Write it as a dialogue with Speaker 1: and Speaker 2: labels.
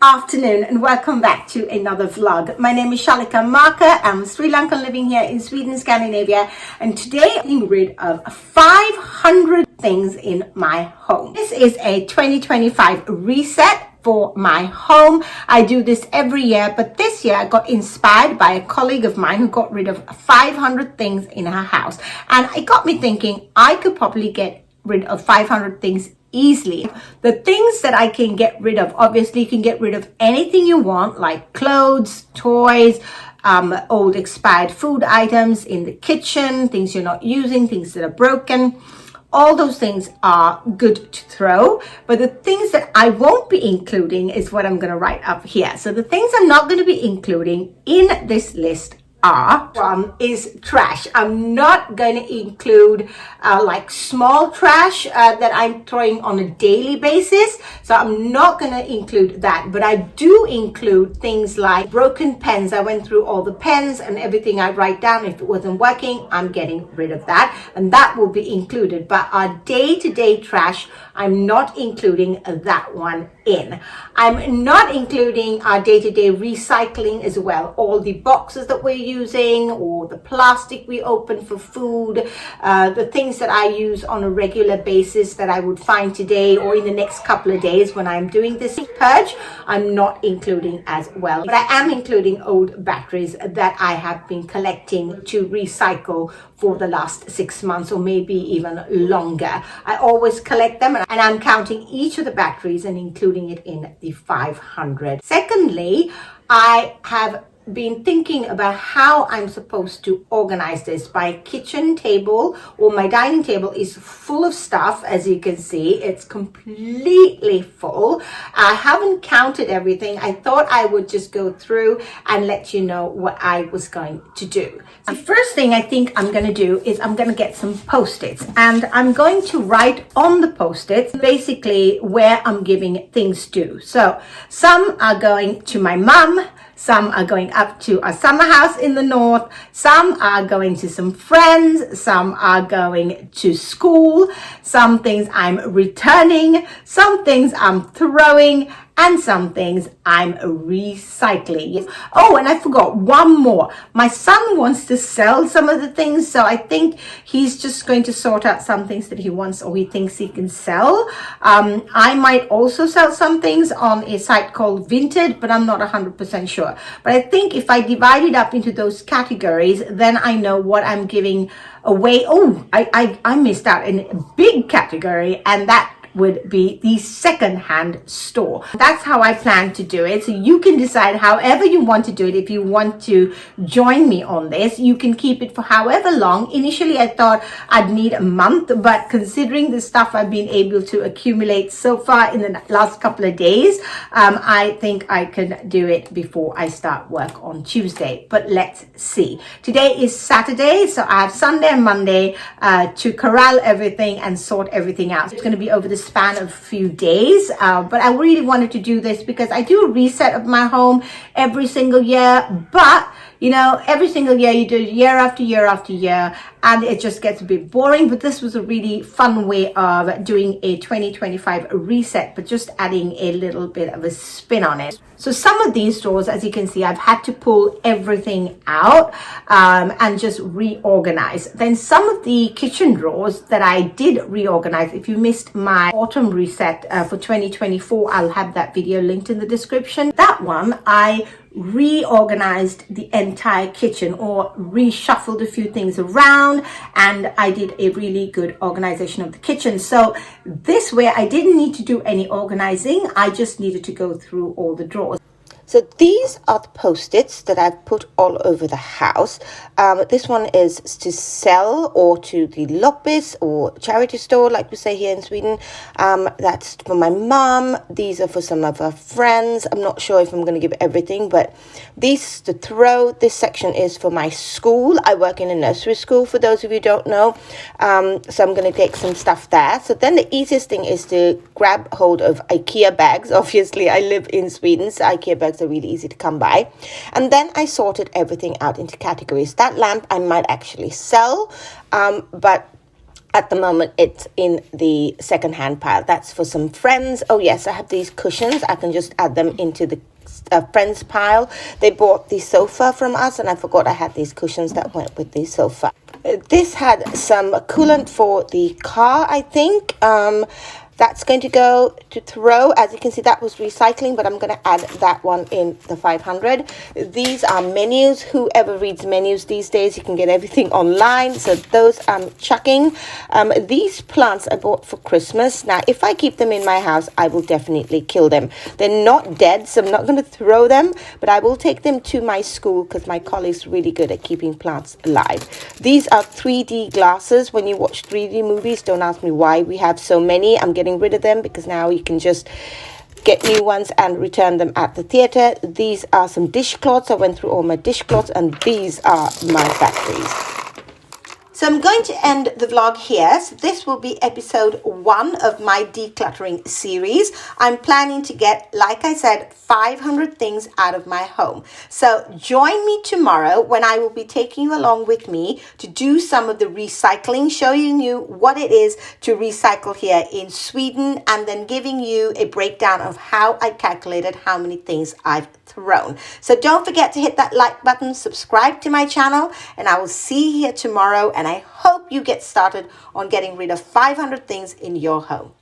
Speaker 1: afternoon and welcome back to another vlog. My name is Shalika. I'm Sri Lankan living here in Sweden, Scandinavia, and today I'm getting rid of 500 things in my home. This is a 2025 reset for my home. I do this every year, but this year I got inspired by a colleague of mine who got rid of 500 things in her house, and it got me thinking I could probably get rid of 500 things easily. The things that I can get rid of, obviously you can get rid of anything you want, like clothes, toys, old expired food items in the kitchen, things you're not using, things that are broken. All those things are good to throw, but the things that I won't be including is what I'm going to write up here. So the things I'm not going to be including in this list one is trash. I'm not going to include like small trash that I'm throwing on a daily basis, so I'm not going to include that, but I do include things like broken pens. I went through all the pens and everything I write down. If it wasn't working, I'm getting rid of that, and that will be included. But our day-to-day trash, I'm not including that one in. I'm not including our day-to-day recycling as well. All the boxes that we're using, or the plastic we open for food, the things that I use on a regular basis that I would find today or in the next couple of days when I'm doing this purge, I'm not including as well. But I am including old batteries that I have been collecting to recycle for the last 6 months or maybe even longer. I always collect them, and I'm counting each of the batteries and including it in the 500. Secondly, I have been thinking about how I'm supposed to organize this. My kitchen table or my dining table is full of stuff. As you can see, it's completely full. I haven't counted everything. I thought I would just go through and let you know what I was going to do. The first thing I think I'm going to do is I'm going to get some post-its, and I'm going to write on the post-its basically where I'm giving things to. So some are going to my mum, some are going up to a summer house in the north, some are going to some friends, some are going to school, some things I'm returning, some things I'm throwing, and some things I'm recycling. Oh, and I forgot one more. My son wants to sell some of the things, so I think he's just going to sort out some things that he wants or he thinks he can sell. I might also sell some things on a site called Vinted, but I'm not 100% sure. But I think if I divide it up into those categories, then I know what I'm giving away. Oh, I missed out in a big category, and that would be the second-hand store. That's how I plan to do it. So you can decide however you want to do it. If you want to join me on this, you can keep it for however long. Initially, I thought I'd need a month, but considering the stuff I've been able to accumulate so far in the last couple of days, I think I can do it before I start work on Tuesday. But let's see. Today is Saturday, so I have Sunday and Monday to corral everything and sort everything out. It's going to be over the span of a few days, but I really wanted to do this because I do a reset of my home every single year, but you know, every single year you do it year after year after year, and it just gets a bit boring. But this was a really fun way of doing a 2025 reset, but just adding a little bit of a spin on it. So some of these drawers, as you can see, I've had to pull everything out and just reorganize. Then some of the kitchen drawers that I did reorganize, if you missed my autumn reset for 2024, I'll have that video linked in the description. That one, I reorganized the entire kitchen or reshuffled a few things around, and I did a really good organization of the kitchen. So this way I didn't need to do any organizing. I just needed to go through all the drawers. So these are the post-its that I've put all over the house. This one is to sell or to the loppis or charity store, like we say here in Sweden. That's for my mum. These are for some of her friends. I'm not sure if I'm going to give everything, but these to throw. This section is for my school. I work in a nursery school, for those of you who don't know. So I'm going to take some stuff there. So then the easiest thing is to grab hold of IKEA bags. Obviously, I live in Sweden, so IKEA bags are really easy to come by. And then I sorted everything out into categories. That lamp I might actually sell, but
Speaker 2: At the moment, it's in the second-hand pile. That's for some friends. Oh yes, I have these cushions. I can just add them into the friends pile. They bought the sofa from us, and I forgot I had these cushions that went with the sofa. This had some coolant for the car, I think. That's going to go to throw. As you can see, that was recycling, but I'm going to add that one in the 500. These are menus. Whoever reads menus these days, you can get everything online. So those I'm chucking. These plants I bought for Christmas. Now, if I keep them in my house, I will definitely kill them. They're not dead, so I'm not going to throw them, but I will take them to my school because my colleague's really good at keeping plants alive. These are 3D glasses. When you watch 3D movies, don't ask me why we have so many. I'm getting rid of them because now you can just get new ones and return them at the theater. These are some dishcloths. I went through all my dishcloths, and these are my batteries. So I'm going to end the vlog here. So this will be episode 1 of my decluttering series. I'm planning to get, like I said, 500 things out of my home. So join me tomorrow when I will be taking you along with me to do some of the recycling, showing you what it is to recycle here in Sweden, and then giving you a breakdown of how I calculated how many things I've thrown. So don't forget to hit that like button, subscribe to my channel, and I will see you here tomorrow. And I hope you get started on getting rid of 500 things in your home.